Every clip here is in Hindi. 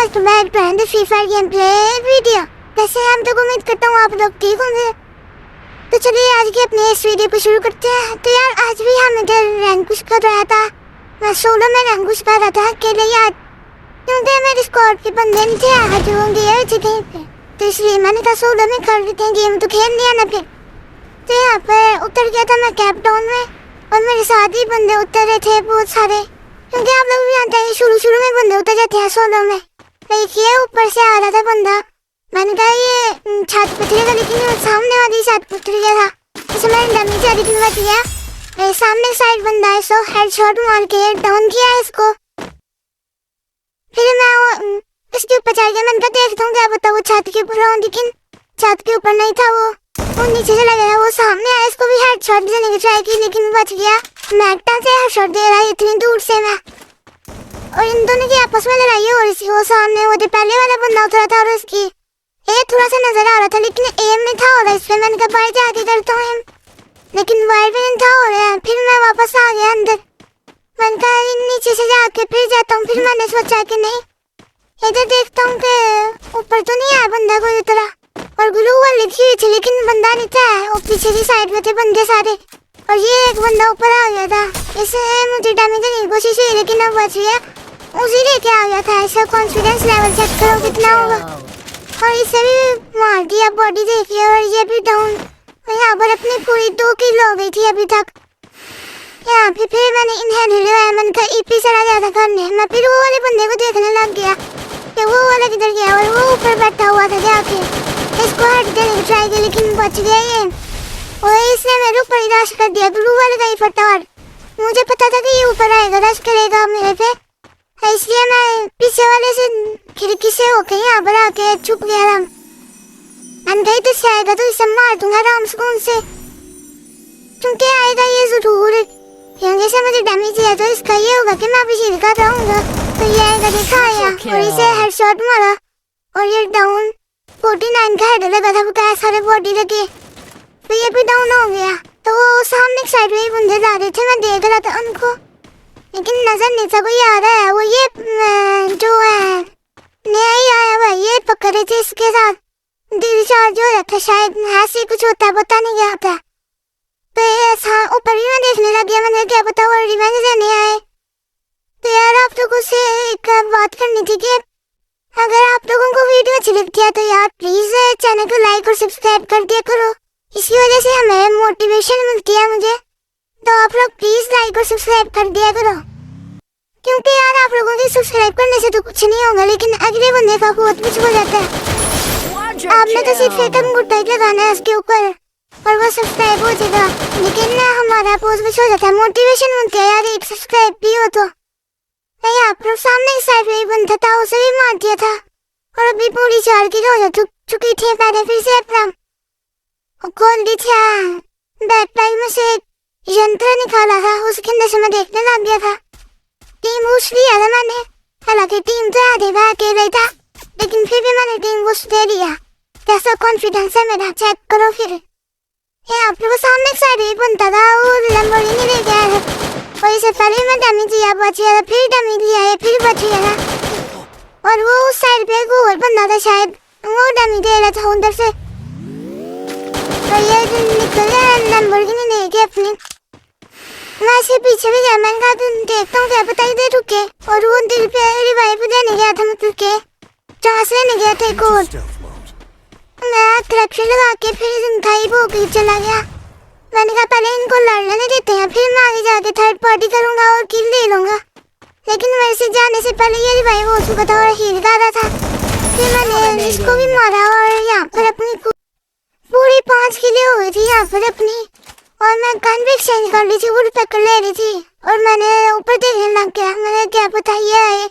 Welcome to back to the free fire game play video. वैसे हम तो उम्मीद करता हूँ आप लोग ठीक होंगे। तो चलिए आज की अपने इस वीडियो को शुरू करते हैं। तो यार आज भी हम इधर रैंक पुश कर रहा था, मैं सोलो में रैंक पुश कर रहा था अकेले यार, क्योंकि मेरे स्क्वाड के बंदे नहीं थे आज वो गए थे कहीं पे, तो इसलिए मैंने कहा सोलो में कर लेते हैं गेम, तो खेल लिया ना फिर। तो यहाँ पर उतर गया था मैं कैप टाउन में और मेरे साथ ही बंदे उतरे थे बहुत सारे, क्योंकि आप लोग भी जानते हैं शुरू में बंदे उतर जाते हैं सोलो में। देखिए ऊपर से आ रहा था बंदा, मैंने कहा ये छत पे उतरेगा, लेकिन सामने वाली छत पे उतर गया था, इससे मैंने डमी से लेकिन बच गया। मेरे सामने साइड बंदा है, सो हेडशॉट मार के डाउन किया है इसको। फिर मैं इसके ऊपर चढ़ गया, मैंने कहा देखता हूँ क्या पता वो छत के ऊपर हूँ, लेकिन छत के ऊपर नहीं था, वो नीचे चला गया। वो सामने आया, इसको भी हेडशॉट देने की ट्राई की लेकिन बच गया। मैगटा से हेडशॉट दे रहा है इतनी दूर से मैं, और इन दोनों की आपस में लड़ाई हो रही थी। वो सामने वो जो पहले वाला बंदा उतरा था और उसकी ये थोड़ा सा नजर आ रहा था, लेकिन एम नहीं था हो रहा इसमें। मैंने कहा बाहर जाके करता हूँ एम, लेकिन बाहर भी नहीं था हो रहा है। फिर मैं वापस आ गया अंदर, मैंने कहा नीचे से जाके फिर जाता हूँ। फिर मैंने सोचा कि नहीं इधर देखता हूँ कि ऊपर तो नहीं आया बंदा कोई उतरा, और ग्लू वॉल लिखी हुई थी लेकिन बंदा नहीं था, और पीछे की साइड में थे बंदे सारे, और ये एक बंदा ऊपर आ गया था। इसे मुझे डैमेज देने की कोशिश हुई लेकिन अब बच गया, उसी लेके आ गया था। ऐसा कॉन्फिडेंस लेवल चेक करो कितना होगा, और इसे भी मार दिया, बॉडी देखिए, और ये भी डाउन। यहाँ पर अपनी पूरी 2 किल हो गई थी अभी तक। यहाँ पे फिर मैंने इन्हें लगाया, मैंने कहा ईपी चला गया था करने। मैं फिर वो वाले बंदे को देखने लग गया कि वो वाला किधर गया, और वो ऊपर बैठा हुआ था जाके, इसको हेड देने की ट्राई की लेकिन बच गया ये, और इसने मेरे ऊपर ही रश कर दिया ग्लू वाले का ही फटाफट। मुझे पता था कि ये ऊपर आएगा, रश करेगा मेरे पे, इसलिए मैं पीछे वाले से खिड़की से होके यहाँ पर आके छुप गया था। मैंने कहा इधर से आएगा तो इसे मार दूंगा आराम सुकून से, क्योंकि आएगा ये जरूर, क्योंकि से मुझे डैमेज दिया तो इसका ये होगा कि मैं अभी शील्ड कर रहूंगा, तो ये आएगा देखा आया और इसे हेडशॉट मारा, और ये डाउन 49 का हेड लगा था, वो क्या सारे बॉडी लगे, तो ये भी डाउन हो गया। तो वो सामने साइड में ही बंदे जा रहे थे, मैं देख रहा था उनको, लेकिन नजर नहीं था कोई आ रहा है। वो ये जो है नया ही आया हुआ, ये पकड़े थे, इसके साथ दिल चार्ज हो रहा था शायद, ऐसे कुछ होता है पता नहीं क्या होता। तो ये ऊपर भी मैं देखने लग गया, मैंने क्या पता वो रिवेंज देने आए। तो यार आप लोगों से एक बात करनी थी कि अगर आप लोगों को वीडियो अच्छी लगती है तो यार प्लीज चैनल को लाइक और सब्सक्राइब कर दिया करो, इसकी वजह से हमें मोटिवेशन मिलती है मुझे। तो आप लोग प्लीज लाइक और सब्सक्राइब कर दिया करो, क्योंकि यार आप लोगों के सब्सक्राइब करने से तो कुछ नहीं होगा, लेकिन अगले बंदे का बहुत कुछ हो जाता है। आपने तो सिर्फ एक अंगूठा लगाना है उसके ऊपर और वो सब्सक्राइब हो जाएगा, लेकिन ना हमारा पोस्ट भी हो जाता है, मोटिवेशन मिलती है यार, एक सब्सक्राइब भी हो तो। यहाँ पर सामने की साइड में बंदा था, उसे भी मार दिया था, और अभी पूरी 4 किलो हो चुकी थी। मैंने फिर से अपना खोल दी थी बैकपैक में से यंत्र निकाला था, उसके अंदर से मैं देखने लग गया था। टीम बूस्ट लिया था मैंने, हालांकि टीम तो आधे भाग अकेले था, लेकिन फिर भी मैंने टीम बूस्ट दे दिया। कैसा कॉन्फिडेंस है मेरा, चेक करो। फिर यहाँ पर वो सामने एक साइड ही बनता था, वो लैम्बोर्गिनी ले गया था, और इससे पहले मैं डमी दिया, बच गया था, फिर डमी दिया है, फिर बच गया था, और वो उस साइड पे एक और बंदा था शायद, वो डमी दे रहा था उधर से, तो ये निकल गया लैम्बोर्गिनी लेके अपनी। मैं इसके पीछे भी गया, मैंने कहा देखता हूँ क्या पता इधर रुके, और वो दिल पे रिवाइव देने गया था, मतलब के जहाँ से लेने गया था एक और, मैं क्रैक्शन लगा के फिर खाई भोग चला गया। मैंने कहा पहले इनको लड़ने देते हैं, फिर मैं आगे जाके थर्ड पार्टी करूंगा और किल ले लूंगा, लेकिन मेरे से जाने से पहले ये रिवाइव हो चुका था और हील कर रहा था। फिर मैंने इसको भी मारा, और यहाँ पर अपनी पूरी 5 किले हो गई थी यहाँ पर अपनी, और मैं गन भी एक्सचेंज कर ली थी, वुड पैकर ले रही थी, और मैंने ऊपर देखने लग गया, मैंने क्या पता ये आए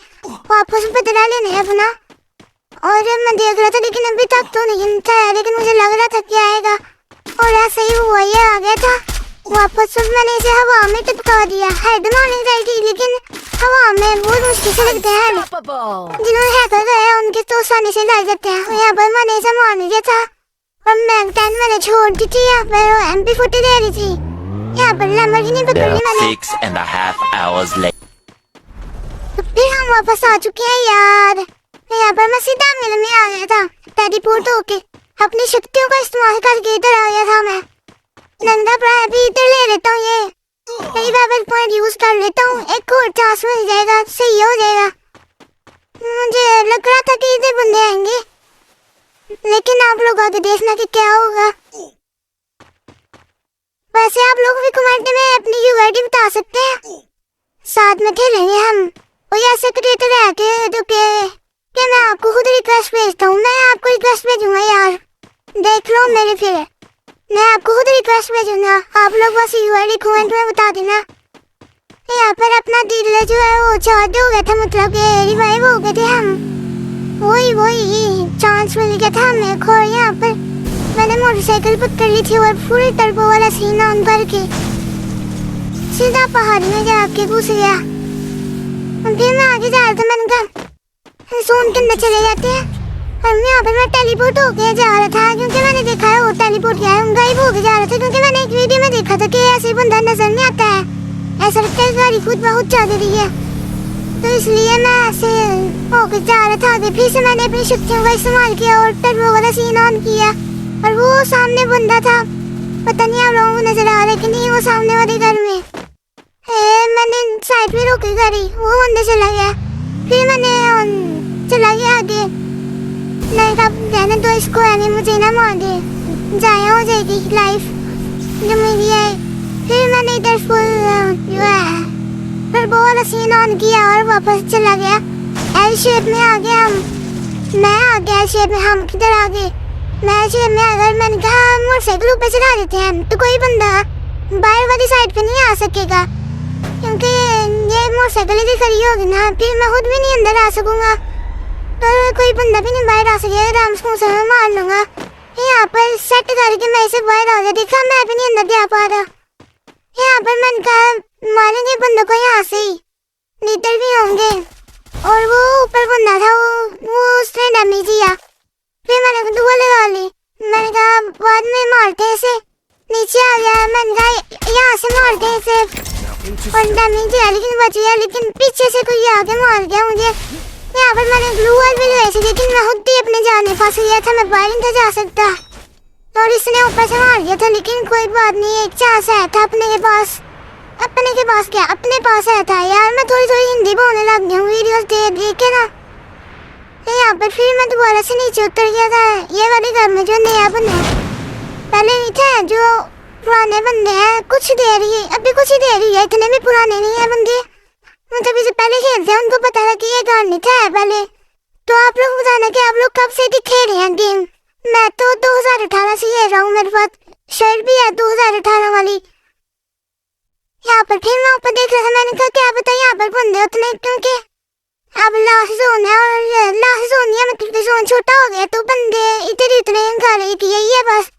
वापस बदला लेने अपना, और मैं देख रहा था लेकिन अभी तक तो नहीं था, लेकिन मुझे लग रहा था कि आएगा, और ऐसा ही हुआ, ये आ गया था वापस। तो मैंने इसे हवा में टपका दिया, हेड मारने गई थी लेकिन हवा में बहुत मुश्किल से लगते हैं, जिन्होंने हैकर गए उनके तो आसानी से लग जाते हैं। यहाँ पर मैंने इसे मार दिया था, और मैग 10 मैंने छोड़ दी थी, यहाँ पर MP40 दे रही थी, यहाँ पर लैम्बोर्गिनी पकड़ ली मैंने। 6.5 hours later. तो फिर हम वापस आ चुके हैं यार, यहाँ पर मैं सीधा मिल में आ गया था टेलीपोर्ट होके, अपनी शक्तियों का इस्तेमाल करके इधर आ गया था मैं। नंदा प्राय अभी इधर ले लेता हूँ, ये कई पावर पॉइंट यूज कर लेता हूँ, एक और चांस मिल जाएगा, सही हो जाएगा। मुझे लग रहा था कि इधर बंदे आएंगे, लेकिन आप लोग आगे देखना कि क्या होगा। वैसे आप लोग भी कमेंट में अपनी यूआईडी बता सकते हैं, साथ में खेलेंगे हम। और ऐसे क्रिएटर है कि मैं आपको खुद रिक्वेस्ट भेजता हूँ, मैं आपको रिक्वेस्ट भेजूंगा यार, देख लो मेरे फिर मैं आपको खुद रिक्वेस्ट भेजूंगा, आप लोग बस यूआईडी कमेंट में बता देना। यहाँ पर अपना दिल जो है वो चार्ज हो गया था, मतलब कि रिवाइव हो गए थे हम, वही चांस मिल गया था मेरे को। यहाँ पर मैंने मोटरसाइकिल पकड़ ली थी और फुल टर्बो वाला सीन ऑन करके सीधा पहाड़ में जाके घुस गया। फिर मैं आगे जा रहा था, मैंने कहा सोन के अंदर चले जाते हैं। और यहाँ पर मैं टेलीपोर्ट होके जा रहा था, क्योंकि मैंने देखा है वो टेलीपोर्ट किया है, गायब होके जा रहा था, क्योंकि मैंने एक वीडियो में देखा था कि ऐसे बंदा नजर नहीं आता है, ऐसा लगता है गाड़ी खुद बहुत जा रही है, तो इसलिए मैं ऐसे होके जा रहा था आगे। फिर से मैंने अपनी शक्तियों का इस्तेमाल किया और टर्बो वाला सीन ऑन किया, और वो सामने बंदा था, पता नहीं आप लोगों को नजर आ रहा है कि नहीं, वो सामने वाले घर में मैंने साइड पे रोकी गाड़ी, वो बंदा चला गया। फिर मैंने चला गया आगे, नहीं अब रहने दो इसको, है मुझे ना मार दे, जाया हो जाएगी लाइफ जो मेरी है। फिर मैंने इधर फुल जो है टर्बो वाला सीन ऑन किया और वापस चला गया। एल शेप में आ गया हम, मैं आ गया एल शेप में, हम किधर आ गए, मैं एल शेप में अगर मैंने कहा मोटरसाइकिल ऊपर चला देते हैं तो कोई बंदा बाहर वाली साइड पे नहीं आ सकेगा, क्योंकि ये मोटरसाइकिल इधर खड़ी होगी ना, फिर मैं खुद भी नहीं अंदर आ सकूंगा, तो कोई बंदा भी नहीं बाहर आ सकेगा, आराम से मैं मार लूंगा। यहाँ पर सेट करके मैं इसे बाहर आ गया, देखा मैं भी नहीं अंदर जा पा रहा। यहाँ पर मैंने कहा मारेंगे बंदों को यहाँ से ही, लीडर भी होंगे, और वो ऊपर बंदा था वो उसने डैमेज दिया। फिर मैंने दुआ लगा ली, मैंने कहा बाद में मारते इसे, नीचे आ गया, मैंने कहा यहाँ से मारते इसे, और डैमेज दिया लेकिन बच गया, लेकिन पीछे से कोई आके मार गया मुझे। यहाँ पर मैंने ग्लू वॉल भी लगाई थी, लेकिन मैं खुद ही अपने जाने फंस गया था, मैं बाहर नहीं था जा सकता, और इसने ऊपर से मार दिया था। लेकिन कोई बात नहीं, एक चांस आया था अपने के पास क्या अपने पास आया था यार। मैं थोड़ी हिंदी बोलने लग गया हूँ वीडियोस देख के ना। यहाँ पर फिर मैं दोबारा से नीचे उतर गया था, ये वाले घर में जो नया बना है, पहले नहीं था, जो पुराने बंदे हैं, कुछ देर ही अभी कुछ ही देर ही है, इतने भी पुराने नहीं है बंदे, मतलब इससे पहले खेलते हैं, उनको पता था कि ये गान नहीं था पहले। तो आप लोग बताना कि आप लोग कब से खेल रहे हैं गेम। मैं तो 2018 से खेल रहा हूँ, मेरे पास शर्ट भी है 2018 वाली। यहाँ पर फिर मैं ऊपर देख रहा था, मैंने कहा क्या पता यहाँ पर बंदे उतने, क्योंकि अब लास्ट जोन है, और लास्ट जोन है मतलब जोन छोटा हो गया, तो बंदे इधर इतने कर रही थी, यही है बस,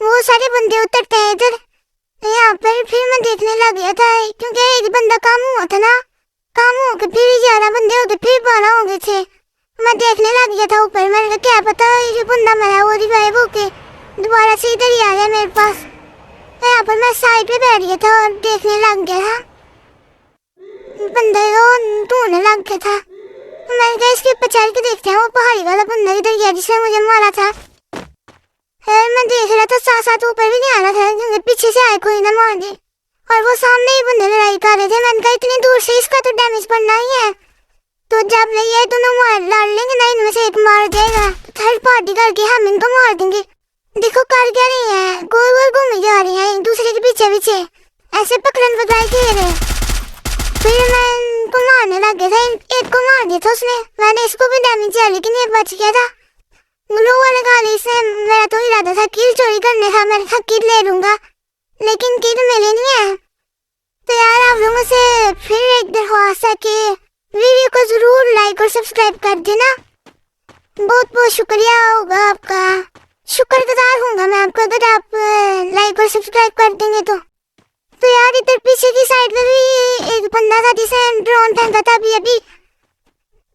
वो सारे बंदे उतरते हैं इधर। यहाँ पर फिर मैं देखने लग गया था, क्योंकि एक बंदा काम हुआ था ना, काम हो गए, फिर 11 बंदे हो गए, फिर 12 हो गए थे, मैं देखने लग गया था ऊपर, मैंने क्या पता ये बंदा मेरा वो रिवाइव होके दोबारा से इधर ही आ गया मेरे पास। यहाँ पर मैं साइड पे बैठ गया था और देखने लग गया था, बंदे को ढूंढने लग गया था। मैंने कहा इसके ऊपर चढ़ के देखते हैं, वो पहाड़ी वाला बंदा इधर गया जिसने मुझे मारा था। मैं देख रहा था, साथ ऊपर भी नहीं आ रहा था, क्योंकि पीछे से आए कोई ना मार दे, और वो सामने ही बंदे लड़ाई कर रहे थे। मैंने कहा इतनी दूर से इसका तो डैमेज पड़ना ही है, तो जब ये दोनों मार लड़ लेंगे ना, इनमें से एक मार जाएगा, थर्ड पार्टी करके हम इनको मार देंगे। देखो कर क्या रही है, गोल गोल घूम जा रही है एक दूसरे के पीछे पीछे, ऐसे पकड़न पकड़ाई खेल रहे। फिर मैं इनको मारने लग गया था, एक को मार दिया था उसने, मैंने इसको भी डैमेज दिया, लेकिन ये बच गया था। ग्लू वाले गाली से मेरा तो इरादा था किल चोरी करने का, मैंने कहा किल ले लूंगा, लेकिन किल मिले नहीं है। तो यार आप लोगों से फिर एक दरख्वास्त है कि वीडियो को जरूर लाइक और सब्सक्राइब कर देना, बहुत बहुत शुक्रिया होगा आपका, शुक्रगुजार होऊंगा मैं आपका अगर आप लाइक और सब्सक्राइब कर देंगे तो। यार इधर पीछे की साइड में भी एक बंदा था जिसे ड्रोन फेंका था अभी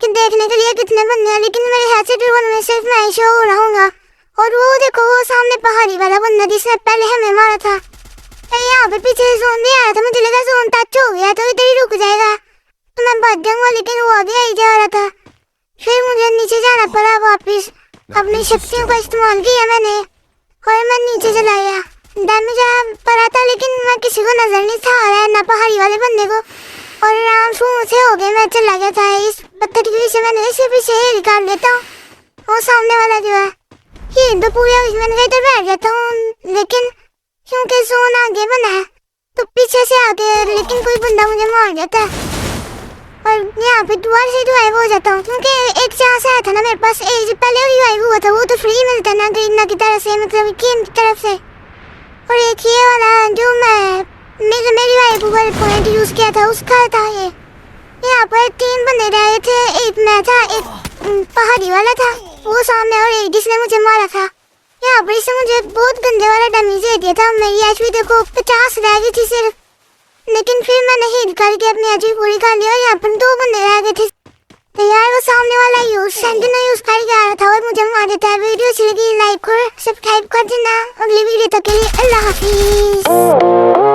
कि देखने के लिए कितने बंदे हैं, लेकिन मेरे ख्याल से ड्रोन में सिर्फ मैं ही शो हो रहा हूँ। और वो देखो वो सामने पहाड़ी वाला बंदा जिसने पहले हमें मारा था, यहाँ पे पीछे जोन भी आया था, मुझे लगा जोन टच हो गया तो इधर ही रुक जाएगा तो मैं बच जाऊंगा, लेकिन वो अभी आई जा रहा था। फिर मुझे नीचे जाना पड़ा वापस। अपनी शक्तियों का इस्तेमाल किया मैंने और मैं नीचे चला गया। डैमेज पड़ा था लेकिन मैं किसी को नजर नहीं था आ रहा, ना पहाड़ी वाले बंदे को, और आराम से हो गए। मैं चला गया था इस पत्थर के पीछे, मैंने इसे पीछे ही निकाल लेता हूँ। वो सामने वाला जो है ये तो पूरा मैंने इधर बैठ गया था, लेकिन क्योंकि जोन आगे बना है तो पीछे से आके लेकिन कोई बंदा मुझे मार देता है और यहाँ पे दोबारा से रिवाइव हो जाता हूँ, क्योंकि एक चांस आया था ना मेरे पास। एक पहले रिवाइव हुआ था वो तो फ्री मिलता ना गरीना की तरफ से, मतलब गेम की तरफ से। और एक ये वाला जो मैं रिवाइव वाले पॉइंट यूज किया था उसका था ये। यहाँ पर 3 बंदे रहे थे, एक मैं था, एक पहाड़ी वाला था वो सामने, और एक जिसने मुझे मारा था। यहाँ पर इसने मुझे बहुत गंदे वाला डैमेज दे दिया था। मेरी एचपी देखो 50 रह गई थी सिर्फ, लेकिन फिर मैंने हील करके अपनी एचपी पूरी कर लिया। यहाँ पर 2 बंदे रह गए थे तो यार वो सामने वाला यूज सेंटिनल यूज करके आ रहा था और मुझे मार देता है। वीडियो अच्छी लगी लाइक और सब्सक्राइब कर देना। अगली वीडियो तक के लिए अल्लाह हाफिज।